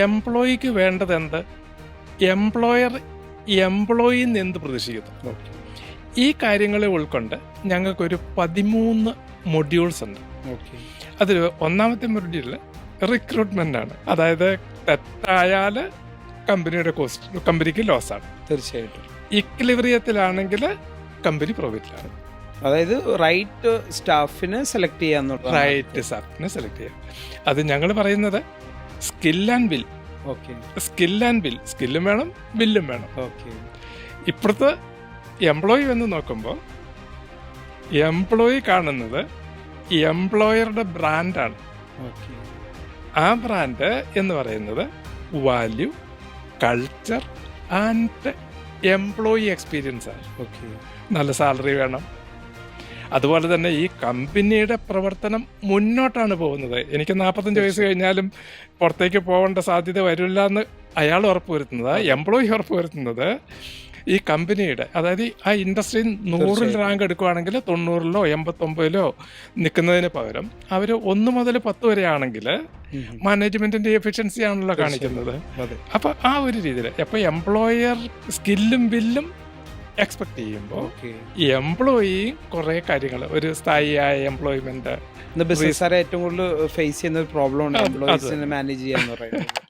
എംപ്ലോയിക്ക് വേണ്ടത് എന്ത്, എംപ്ലോയർ എംപ്ലോയിയിൽ നിന്ന് എന്ത് പ്രതീക്ഷിക്കുന്നു, ഈ കാര്യങ്ങളെ ഉൾക്കൊണ്ട് ഞങ്ങൾക്കൊരു 13 മൊഡ്യൂൾസ് ഉണ്ട്. അതിൽ ഒന്നാമത്തെ മൊഡ്യൂൾ റിക്രൂട്ട്മെന്റ് ആണ്. അതായത് തെറ്റായാൽ കമ്പനിക്ക് ലോസാണ്. തീർച്ചയായിട്ടും. ഇക്ലിബ്രിയത്തിലാണെങ്കിൽ കമ്പനി പ്രോഫിറ്റിലാണ്. അതായത് റൈറ്റ് സ്റ്റാഫിനെ സെലക്ട് ചെയ്യാന്നുള്ളത്. റൈറ്റ് സ്റ്റാഫിനെ സെലക്ട് ചെയ്യാം. അത് ഞങ്ങൾ പറയുന്നത് സ്കിൽ ആൻഡ് വിൽ. സ്കില്ലും വേണം, ബില്ലും വേണം. ഇപ്പുറത്ത് എംപ്ലോയി എന്ന് നോക്കുമ്പോൾ എംപ്ലോയി കാണുന്നത് എംപ്ലോയറുടെ ബ്രാൻഡാണ്. ആ ബ്രാൻഡ് എന്ന് പറയുന്നത് value, culture and employee experience ആണ്. നല്ല സാലറി വേണം. അതുപോലെ തന്നെ ഈ കമ്പനിയുടെ പ്രവർത്തനം മുന്നോട്ടാണ് പോകുന്നത്. എനിക്ക് 45 വയസ്സ് കഴിഞ്ഞാലും പുറത്തേക്ക് പോകേണ്ട സാധ്യത വരില്ല എന്ന് അയാൾ ഉറപ്പുവരുത്തുന്നത്, എംപ്ലോയി ഉറപ്പുവരുത്തുന്നത് ഈ കമ്പനിയുടെ, അതായത് ആ ഇൻഡസ്ട്രിയിൽ 100 റാങ്ക് എടുക്കുകയാണെങ്കിൽ 90-ലോ 89-ലോ നിൽക്കുന്നതിന് പകരം അവർ 1 മുതൽ 10 വരെ ആണെങ്കിൽ മാനേജ്മെന്റിന്റെ എഫിഷ്യൻസി ആണല്ലോ കാണിക്കുന്നത്. അപ്പൊ ആ ഒരു രീതിയിൽ അപ്പൊ എംപ്ലോയർ സ്കില്ലും ബില്ലും എക്സ്പെക്ട് ചെയ്യുമ്പോൾ എംപ്ലോയി കുറെ കാര്യങ്ങൾ, ഒരു സ്ഥായിയായ എംപ്ലോയ്മെന്റ് ബിസിനസ് ഏറ്റവും കൂടുതൽ ഫേസ് ചെയ്യുന്ന ഒരു പ്രോബ്ലം മാനേജ് ചെയ്യാന്ന് പറയുന്നത്.